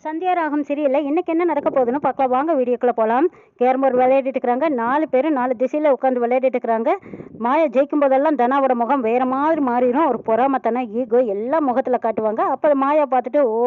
சந்தியா ராகம் சரியில்லை. இன்னைக்கு என்ன நடக்க போகுதுன்னு பார்க்கலாம் வாங்க, வீடியோக்குள்ள போகலாம். கேரம் போர்டு விளையாடிட்டு இருக்கிறாங்க. 4 பேர் 4 திசையில் உட்காந்து விளையாடிட்டு இருக்கிறாங்க. மாயா ஜெயிக்கும் போதெல்லாம் தனாவோட முகம் வேற மாதிரி மாறிடும். ஒரு பொறாமத்தனம், ஈகோ எல்லாம் முகத்தில் காட்டுவாங்க. அப்போ மாயா பார்த்துட்டு, ஓ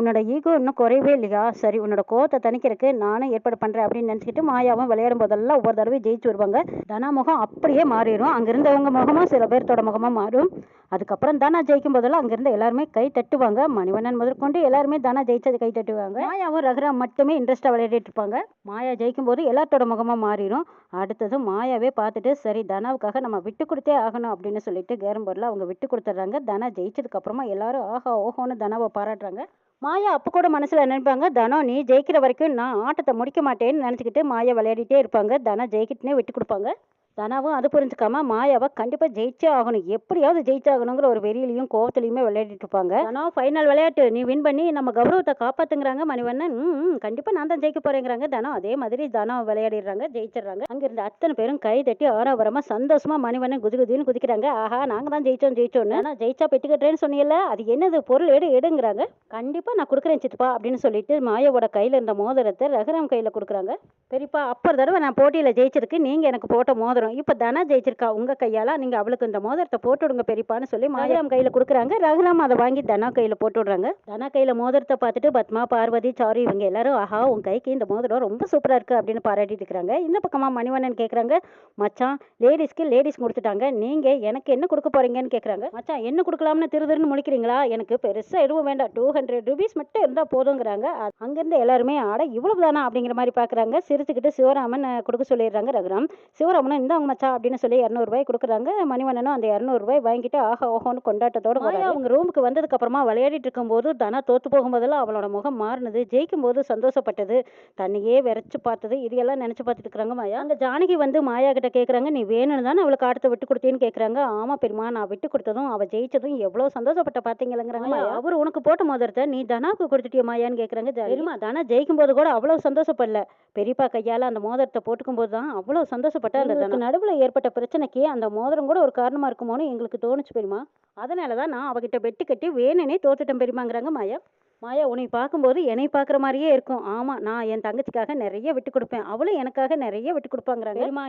உன்னோட ஈகோ இன்னும் குறையவே இல்லையா, சரி உன்னோட கோவத்தை தணிக்கிறதுக்கு நானும் ஏற்பாடு பண்ணுறேன் அப்படின்னு நினச்சிக்கிட்டு மாயாவும் விளையாடும் போதெல்லாம் ஒவ்வொரு தடவையும் ஜெயிச்சு வருவாங்க. தனா முகம் அப்படியே மாறிடும். அங்கே இருந்தவங்க முகமும் சில பேர்த்தோட முகமாக மாறும். அதுக்கப்புறம் தனா ஜெயிக்கும் போதெல்லாம் அங்கிருந்து எல்லாருமே கை தட்டுவாங்க. மணிவண்ணன் முதற்கொண்டு எல்லாருமே தனா ஜெயிச்சது கை தட்டுவாங்க. மாயாவும் ரகுராம் மட்டுமே இன்ட்ரெஸ்டாக விளையாடிட்டு இருப்பாங்க. மாயா ஜெயிக்கும் போது எல்லாத்தோட முகமாக மாறிடும். அடுத்தது மாயாவே பார்த்துட்டு, சரி தனாவுக்காக நம்ம விட்டு கொடுத்தே ஆகணும் அப்படின்னு சொல்லிட்டு கேரம் போர்டில் அவங்க விட்டு கொடுத்துட்றாங்க. தனா ஜெயிச்சதுக்கு அப்புறமா எல்லாரும் ஆஹா ஓஹோன்னு தனாவை பாராட்டுறாங்க. மாயா அப்போ கூட மனசில் நினைப்பாங்க, தனா நீ ஜெயிக்கிற வரைக்கும் நான் ஆட்டத்தை முடிக்க மாட்டேன்னு நினச்சிக்கிட்டு மாயா விளையாடிட்டே இருப்பாங்க. தனா ஜெயிக்கிட்டுனே விட்டு கொடுப்பாங்க. தனாவும் அது புரிஞ்சுக்காம மாயாவை கண்டிப்பாக ஜெயிச்சே ஆகணும், எப்படியாவது ஜெயிச்சாகணுங்கிற ஒரு வெறியிலையும் கோவத்துலையுமே விளையாடிட்டு இருப்பாங்க. தனா ஃபைனல் விளையாட்டு நீ வின் பண்ணி நம்ம கௌரவத்தை காப்பாத்துங்கிறாங்க மணிவண்ணன். கண்டிப்பாக நான் தான் ஜெயிக்க போறேங்கிறாங்க. தனா அதே மாதிரி தனா விளையாடிடுறாங்க, ஜெயிச்சிடுறாங்க. அங்கிருந்த அத்தனை பேரும் கை தட்டி ஆறாவரமா சந்தோஷமா மணிவண்ணன் குதின்னு குதிக்கிறாங்க. ஆஹா நாங்கள் தான் ஜெயிச்சோன்னு. ஆனால் ஜெயிச்சா பெட்டி கட்டுறேன்னு சொன்னீங்கல்ல, அது என்னது பொருள் எடுங்கிறாங்க. கண்டிப்பாக நான் கொடுக்குறேன் சித்தப்பா அப்படின்னு சொல்லிட்டு மாயாவோட கையில் இருந்த மோதிரத்தை ரகுராம் கையில் கொடுக்குறாங்க. பெரியப்பா அப்பர் தடவை நான் போட்டியில் ஜெயிச்சிருக்கு, நீங்கள் எனக்கு போட்ட மோதிரம் இப்போ தனா ஜெயிச்சிருக்கா உங்க கையால, நீங்க அவளுக்கு இந்த மோதிரத்தை போட்டு விடுங்க பெரியப்பான்னு சொல்லி மாயாராம் கையில கொடுக்குறாங்க. ரகுராம் அதை வாங்கி தனா கையில போட்டு விடுறாங்க. தனா கையில மோதிரத்தை பார்த்துட்டு பத்மா, பார்வதி, சாரு இவங்க எல்லாரும் ஆஹா உன் கைக்கு இந்த மோதிரம் ரொம்ப சூப்பரா இருக்கு அப்படின்னு பாராட்டிட்டு இருக்கிறாங்க. இந்த பக்கமா மணிவண்ணன் கேட்கறாங்க, மச்சான் லேடிஸ்க்கு லேடிஸ் கொடுத்துட்டாங்க, நீங்க எனக்கு என்ன கொடுக்க போறீங்கன்னு கேட்கறாங்க. மச்சான் என்ன கொடுக்கலாம்னு திருன்னு முழிக்கிறீங்களா, எனக்கு பெருசா எதுவும் வேண்டாம், 200 ரூபீஸ் மட்டும் இருந்தா போதுங்கிறாங்க. அங்கிருந்து எல்லாருமே ஆட இவ்வளவு தானா அப்படிங்கிற மாதிரி பாக்குறாங்க. சிரிச்சுக்கிட்டு சிவராமன் கொடுக்க சொல்லிடுறாங்க. ரகுராம் சிவராமனும் இந்த மச்சா அப்படின்னு சொல்லி 200 ரூபாய் கொடுக்குறாங்க. மணிவண்ணனும் அந்த 200 ரூபாய் வாங்கிட்டு ஆஹா ஓஹோன்னு கொண்டாட்டத்தோட அவங்க ரூமுக்கு வந்ததுக்கு அப்புறமா விளையாடிட்டு இருக்கும் போது தனா தோத்து போகும்போதெல்லாம் அவளோட முகம் மாறினது, ஜெயிக்கும் போது சந்தோஷப்பட்டது, தண்ணியே விரைச்சு பார்த்தது, இதையெல்லாம் நினைச்சு பார்த்துட்டு இருக்கிறாங்க மாயா. அங்க ஜானகி வந்து மாயா கிட்ட கேட்கறாங்க, நீ வேணும்னு தானே அவளுக்கு ஆட்டத்தை விட்டு கொடுத்தேன்னு கேட்கறாங்க. ஆமா பெரியமா, நான் விட்டு கொடுத்ததும் அவ ஜெயிச்சதும் எவ்வளவு சந்தோஷப்பட்ட பாத்தீங்களங்கிறாங்க மாயா. அவர் உனக்கு போட்ட மோதிரத்தை நீ தனாவுக்கு கொடுத்துட்டிய மாயான்னு கேட்கறாங்க. பெரியமா தனா ஜெயிக்கும் போது கூட அவ்வளவு சந்தோஷப்படல, பெரியப்பா கையால அந்த மோதிரத்தை போட்டுக்கும் போது தான் அவ்வளவு சந்தோஷப்பட்ட. அந்த நடுவுல ஏற்பட்ட பிரச்சனைக்கு அந்த மோதிரம் கூட ஒரு காரணமா இருக்குமோன்னு எங்களுக்கு தோணுச்சு பெரியமா, அதனாலதான் நான் அவகிட்ட பெட்டு கட்டி வேணுனே தோத்துட்டேன் பெரியமாங்கிறாங்க மாயா. மாயா உன்னை பார்க்கும்போது என்னை பார்க்குற மாதிரியே இருக்கும். ஆமாம் நான் என் தங்கச்சிக்காக நிறைய விட்டு கொடுப்பேன், அவளும் எனக்காக நிறைய விட்டு கொடுப்பாங்கிறாங்க. பெரியமா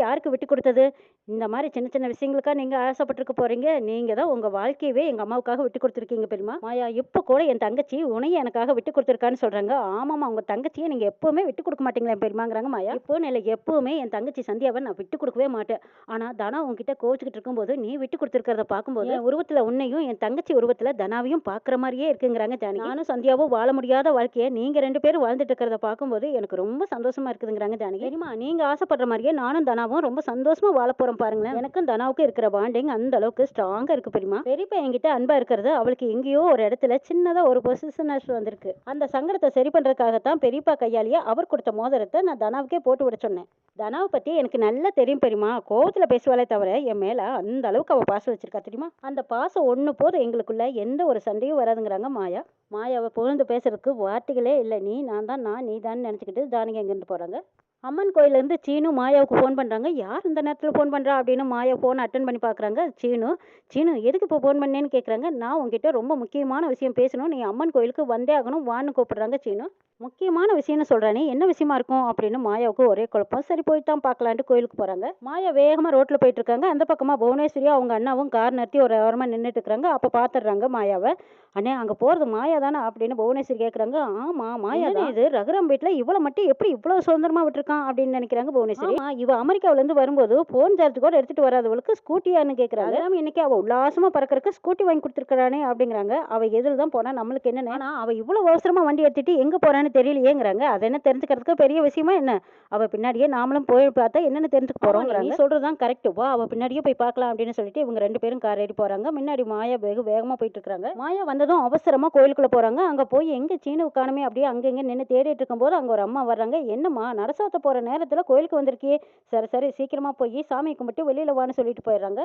யாருக்கு விட்டு கொடுத்தது, இந்த மாதிரி சின்ன சின்ன விஷயங்களுக்காக நீங்கள் ஆசைப்பட்டிருக்க போறீங்க, நீங்கள் தான் உங்கள் வாழ்க்கையவே எங்கள் அம்மாவுக்காக விட்டு கொடுத்துருக்கீங்க பெரியமா. மாயா இப்போ கூட என் தங்கச்சி உனையை எனக்காக விட்டு கொடுத்துருக்கான்னு சொல்கிறாங்க. ஆமாம்மா உங்கள் தங்கச்சியை நீங்கள் எப்போவுமே விட்டு கொடுக்க மாட்டீங்களா பெரியமாங்கிறாங்க மாயா. இப்போ இல்லை எப்போவுமே என் தங்கச்சி சந்தியாவை நான் விட்டு கொடுக்கவே மாட்டேன், ஆனால் தனா உங்ககிட்ட கோச்சிக்கிட்டு இருக்கும்போது நீ விட்டு கொடுத்துருக்கிறத பார்க்கும்போது உருவத்தில் உன்னையும் என் தங்கச்சி உருவத்தில் தனாவையும் பார்க்குற மாதிரியே இருக்குங்கிறாங்க ஜானகி. நானும் சந்தியாவும் வாழ முடியாத வாழ்க்கையை நீங்க 2 பேரும் வாழ்ந்துட்டு இருக்கிறத பார்க்கும்போது எனக்கு ரொம்ப சந்தோஷமா இருக்குதுங்கிறாங்க ஜானகி. தெரியுமா நீங்க ஆசைப்படுற மாதிரியே நானும் தனாவும் ரொம்ப சந்தோஷமா வாழ போறோம் பாருங்களேன். எனக்கும் தனாவுக்கு இருக்கிற பாண்டிங் அந்த அளவுக்கு ஸ்ட்ராங்கா இருக்கு பெரியமா. பெரியப்பா என்கிட்ட அன்பா இருக்கிறது அவளுக்கு எங்கேயோ ஒரு இடத்துல சின்னதா ஒரு பொசிஷனஸ் வந்திருக்கு. அந்த சங்கடத்தை சரி பண்றதுக்காகத்தான் பெரியப்பா கையாலேயே அவர் கொடுத்த மோதிரத்தை நான் தனாவுக்கே போட்டு விட சொன்னேன். தனாவை பத்தி எனக்கு நல்லா தெரியும் பெரியமா, கோவத்துல பேசுவாளே தவிர என் மேல அந்த அளவுக்கு அவ பாசம் வச்சிருக்கா தெரியுமா. அந்த பாசம் ஒண்ணு போதும் எங்களுக்குள்ள எந்த ஒரு சண்டையும் வராதுங்கிறாங்க மாயா. மாயாவை புகழ்ந்து பேசுறதுக்கு வார்த்தைகளே இல்லை. நான் தான் நீ தான் நினச்சிக்கிட்டு ஜானகி அங்கேருந்து போகிறாங்க. அம்மன் கோயிலேருந்து சீனு மாயாவுக்கு ஃபோன் பண்ணுறாங்க. யார் இந்த நேரத்தில் ஃபோன் பண்ணுறா அப்படின்னு மாயா ஃபோன் அட்டன் பண்ணி பார்க்குறாங்க. சீனு எதுக்கு இப்போ ஃபோன் பண்ணேன்னு கேட்குறாங்க. நான் உங்ககிட்ட ரொம்ப முக்கியமான விஷயம் பேசணும், நீ அம்மன் கோயிலுக்கு வந்தே ஆகணும் வான்னு கூப்பிடுறாங்க. சீனு முக்கியமான விஷயம்னு சொல்கிறானே என்ன விஷயமா இருக்கும் அப்படின்னு மாயாவுக்கு ஒரே குழப்பம். சரி போய்தான் பார்க்கலான்ட்டு கோயிலுக்கு போகிறாங்க. மாயா வேகமாக ரோட்டில் போயிட்டு இருக்காங்க. அந்த பக்கமாக புவனேஸ்வரி அவங்க அண்ணாவும் கார் நிறுத்தி ஒரு ஓரமாக நின்றுட்டு இருக்கிறாங்க. அப்போ பார்த்துடுறாங்க மாயாவை. அண்ணே அங்கே போகிறது மாயா தானே அப்படின்னு புவனேஸ்வரி கேட்குறாங்க. ஆமாம் மாயா தான். இது ரகுராம் வீட்டில் இவளை மட்டும் எப்படி இவ்வளோ சுதந்திரமாக விட்டுருக்கான் அப்படின்னு நினைக்கிறாங்க புவனேஸ்வரி. இவ அமெரிக்காவிலேருந்து வரும்போது ஃபோன் சார்ஜ் கூட எடுத்துகிட்டு வராதவளுக்கு ஸ்கூட்டியான்னு கேட்குறாங்க. இன்னைக்கு அவள் உல்லாசமாக பறக்கிறதுக்கு ஸ்கூட்டி வாங்கி கொடுத்துருக்கானே அப்படிங்கிறாங்க. அவள் எதில் தான் போனால் நம்மளுக்கு என்னென்ன, ஆனால் அவள் இவ்வளோ அவசரமாக வண்டி எடுத்துகிட்டு எங்கே போகிறான்னு தெரியலையேங்கிறாங்க. அது என்ன தெரிஞ்சுக்கிறதுக்கு பெரிய விஷயமா என்ன, அவள் பின்னாடியே நாமளும் போய் பார்த்தா என்னென்னு தெரிஞ்சுக்க போகிறோங்கிறாங்க. நீ சொல்கிறது தான் கரெக்டு, வா அவள் பின்னாடியே போய் பார்க்கலாம் அப்படின்னு சொல்லிட்டு இவங்க 2 பேரும் கார் ஏறி போகிறாங்க. முன்னாடி மாயா வேகமாக போயிட்டு இருக்காங்க. மாயா வந்ததும் அவசரமாக கோயிலுக்குள்ளே போகிறாங்க. அங்கே போய் எங்கே சீனு காணுமே அப்படியே அங்கங்கே நின்று தேடிட்டு இருக்கும்போது அங்கே ஒரு அம்மா வர்றாங்க. என்னம்மா நரசாவத்தை போகிற நேரத்தில் கோயிலுக்கு வந்திருக்கியே, சரி சரி சீக்கிரமாக போய் சாமி கும்பிட்டு வெளியில் வான்னு சொல்லிட்டு போயிடுறாங்க.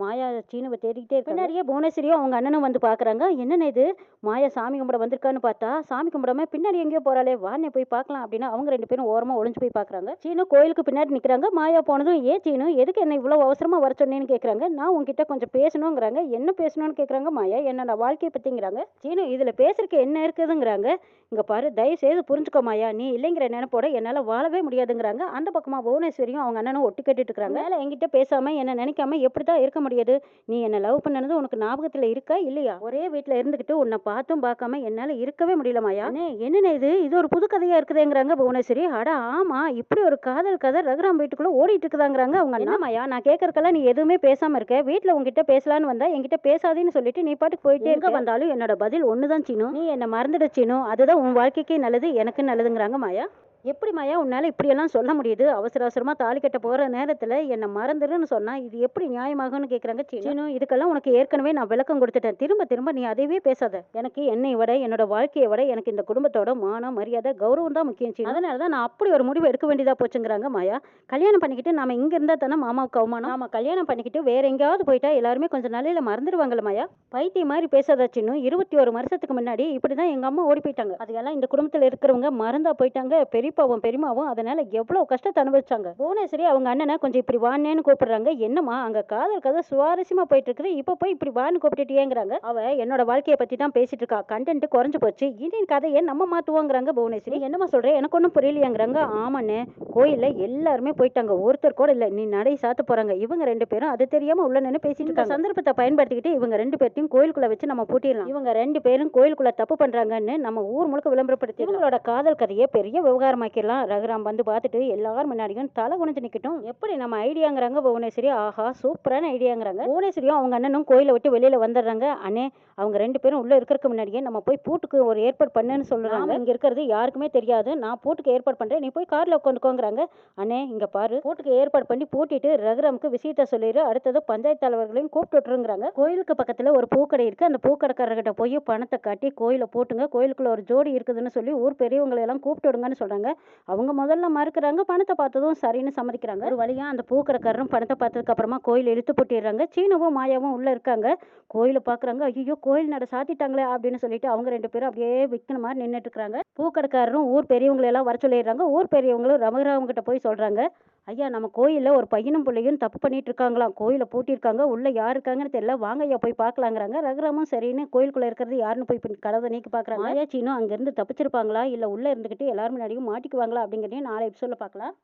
மாயா சீனுவை தேடிக்கிட்டே இருக்காங்க. பின்னாடியே புவனேஸ்வரியும் அவங்க அண்ணனும் வந்து பார்க்குறாங்க. என்னென்ன இது, மாயா சாமி கும்பிட வந்திருக்கான்னு பார்த்தா சாமி கும்பிடாம பின்னாடி எங்கேயோ போகிறாளே, வானே போய் பார்க்கலாம் அப்படின்னு அவங்க 2 பேரும் ஓரமாக ஒளிஞ்சு போய் பார்க்குறாங்க. சீனு கோயிலுக்கு பின்னாடி நிற்கிறாங்க. மாயா போனதும், ஏன் சீனு எதுக்கு என்ன இவ்வளோ அவசரமாக வர சொன்னேன்னு கேட்குறாங்க. நான் உங்ககிட்ட கொஞ்சம் பேசணுங்கிறாங்க. என்ன பேசணும்னு கேட்குறாங்க மாயா. என்னோட வாழ்க்கையை பற்றிங்கிறாங்க. சீனு இதில் பேசுறதுக்கு என்ன இருக்குதுங்கிறாங்க. இங்கே பாரு, தயவு செய்து புரிஞ்சுக்கோ மாயா, நீ இல்லைங்கிற நினைப்போட என்னால் வாழவே முடியாதுங்கிறாங்க. அந்த பக்கமாக புவனேஸ்வரியும் அவங்க அண்ணனும் ஒட்டி கேட்டுட்டு இருக்காங்க. மேலே என்கிட்ட பேசாமல் என்ன நினைக்காம எப்படி தான் இருக்க முடியாது? நீ என்ன லவ் பண்ணது உனக்கு ஞாபகத்தில் இருக்கா இல்லையா? ஒரே வீட்டில் இருந்துக்கிட்டு உன்னை பார்த்தும் பார்க்காம என்னால் இருக்கவே முடியல மாயா. என்னென்ன இது ஒரு புது கதையாக இருக்குதுங்கிறாங்க புவனேஸ்வரி. அடா ஆமா, இப்படி ஒரு காதல் கதை ரகுராம் வீட்டுக்குள்ளே ஓடிட்டு இருக்குதாங்கிறாங்க அவங்க அண்ணா. மாயா, நான் கேட்கறக்கெல்லாம் நீ எதுவுமே பேசாமல் இருக்க. வீட்டில் உங்ககிட்ட பேசலான்னு வந்தா என்கிட்ட பேசாதேன்னு சொல்லிட்டு நீ பாட்டுக்கு போயிட்டே இருக்க. வந்தாலும் என்னோட பதில் ஒன்று தான் சீனு, நீ என்னை மறந்துடு சீனு, அதுதான் உன் வாழ்க்கைக்கே நல்லது, எனக்கு நல்லதுங்கிறாங்க மாயா. எப்படி மாயா உன்னால் இப்படியெல்லாம் சொல்ல முடியுது? அவசர அவசரமாக தாலி கட்ட போகிற நேரத்தில் என்னை மறந்துடுன்னு சொன்னால் இது எப்படி நியாயமாகும்னு கேட்குறாங்க சீனு. இதுக்கெல்லாம் உனக்கு ஏற்கனவே நான் விளக்கம் கொடுத்துட்டேன். திரும்ப திரும்ப நீ அதையவே பேசாத. எனக்கு என்னை விட என்னோட வாழ்க்கையை விட எனக்கு இந்த குடும்பத்தோட மானம் மரியாதை கௌரவம் தான் முக்கியம் சீனு. அதனால தான் நான் அப்படி ஒரு முடிவு எடுக்க வேண்டியதாக போச்சுங்கிறாங்க மாயா. கல்யாணம் பண்ணிக்கிட்டு நாம இங்கே இருந்தால் தானே மாமாவுக்கு அவமானம். நாம கல்யாணம் பண்ணிக்கிட்டு வேற எங்கேயாவது போயிட்டா எல்லாருமே கொஞ்சம் நாளையில மறந்துடுவாங்கல்ல மாயா. பைத்தியம் மாதிரி பேசாத சீனு. 21 வருஷத்துக்கு முன்னாடி இப்படி தான் எங்கள் அம்மா ஓடி போயிட்டாங்க. அதையெல்லாம் இந்த குடும்பத்தில் இருக்கிறவங்க மறந்தா போயிட்டாங்க. பெரியப்பாவும் பெரியமாவும் அதனால எவ்வளவு கஷ்டத்தை அனுபவிச்சாங்க. புவனேஸ்வரி அவங்க அண்ணனை கொஞ்சம் இப்படி வானேன்னு கூப்பிடுறாங்க. என்னம்மா அங்க காதல் கதை சுவாரஸ்யமா போயிட்டு இருக்குது, இப்ப போய் இப்படி வான்னு கூப்பிட்டுட்டேங்கிறாங்க. அவ என்னோட வாழ்க்கையை பத்தி தான் பேசிட்டு இருக்கா, கண்டென்ட் குறைஞ்சு போச்சு, இனி கதையை நம்ம மாத்துவோங்கிறாங்க புவனேஸ்வரி. என்னம்மா சொல்றேன், எனக்கு ஒன்றும் புரியலையாங்கிறாங்க. ஆமாண்ணே, கோயில்ல எல்லாருமே போயிட்டாங்க, ஒருத்தர் கூட இல்லை, நீ நடை சாத்த போறாங்க. இவங்க 2 பேரும் அது தெரியாம உள்ள நின்று பேசிட்டு இருக்காங்க. சந்தர்ப்பத்தை பயன்படுத்திக்கிட்டு இவங்க 2 பேர்த்தையும் கோயிலுக்குள்ள வச்சு நம்ம பூட்டிடலாம். இவங்க 2 பேரும் கோயிலுக்குள்ள தப்பு பண்றாங்கன்னு நம்ம ஊர் முழுக்க விளம்பரப்படுத்தி இவங்களோட காதல் கதையை பெரிய விவகாரமாக்கிடலாம். ரகுராம் வந்து பார்த்துட்டு எல்லாரும் முன்னாடியும் தலை குனிஞ்சு நிக்கட்டும். எப்படி நம்ம ஐடியாங்கிறாங்க புவனேஸ்வரி. ஆஹா, சூப்பரான ஐடியாங்கிறாங்க. புவனேஸ்வரியும் அவங்க அண்ணனும் கோயிலை விட்டு வெளியில வந்துடுறாங்க. அண்ணே, அவங்க 2 பேரும் உள்ள இருக்கிறதுக்கு முன்னாடியே நம்ம போய் பூட்டுக்கு ஒரு ஏற்பாடு பண்ணுன்னு சொல்றாங்க. இங்க இருக்கிறது யாருக்குமே தெரியாது, நான் பூட்டுக்கு ஏற்பாடு பண்றேன், நீ போய் கார்ல உட்காந்துக்கோங்கிறாங்க. அண்ணே இங்க பாரு, பூட்டுக்கு ஏற்பாடு பண்ணி பூட்டிட்டு ரகுராமுக்கு விஷயத்த சொல்லிடு, அடுத்தது பஞ்சாயத்து தலைவர்களையும் கூப்பிட்டு விட்டுருங்கிறாங்க. கோயிலுக்கு பக்கத்துல ஒரு பூக்கடை இருக்கு, அந்த பூக்கடைக்காரர்கிட்ட போய் பணத்தை காட்டி கோயிலை போட்டுங்க, கோயிலுக்குள்ள ஒரு ஜோடி இருக்குதுன்னு சொல்லி ஊர் பெரியவங்களை எல்லாம் கூப்பிட்டு விடுங்கன்னு சொல்றாங்க. அவங்க முதல்ல மறுக்கிறாங்க. பணத்தை பார்த்ததும் சரின்னு சம்மதிக்கிறாங்க. ஒரு வழியா அந்த பூக்கடைக்காரரும் பணத்தை பார்த்ததுக்கு அப்புறமா கோயில் இழுத்து போட்டிடுறாங்க. சீனுவும் மாயாவும் உள்ள இருக்காங்க. கோயிலை பாக்குறாங்க. ஐயோ, கோயில் நட சாத்திட்டாங்களே அப்படின்னு சொல்லிட்டு அவங்க 2 பேரும் அப்படியே விற்கின மாதிரி நின்றுட்டு இருக்காங்க. பூக்கடைக்காரரும் ஊர் பெரியவங்களை எல்லாம் வர சொல்லிடுறாங்க. ஊர் பெரியவங்களும் ரமகிராம கிட்ட போய் சொல்றாங்க, ஐயா நம்ம கோயில்ல ஒரு பையனும் பிள்ளையும் தப்பு பண்ணிட்டு இருக்காங்களாம், கோயிலை பூட்டியிருக்காங்க, உள்ள யார் இருக்காங்கன்னு தெரியல, வாங்க ஐயா போய் பார்க்கலாங்கிறாங்க. ரகுராமும் சரின்னு கோயிலுக்குள்ள இருக்கிறது யாருன்னு போய் கதவை நீக்கி பாக்குறாங்க. மாயா சீனும் அங்கிருந்து தப்பிச்சிருப்பாங்களா இல்ல உள்ள இருந்துகிட்டு எல்லாரும் முன்னாடியும் மாட்டிக்குவாங்களா அப்படிங்கிறதையும் நாளை எபிசோட்ல பார்க்கலாம்.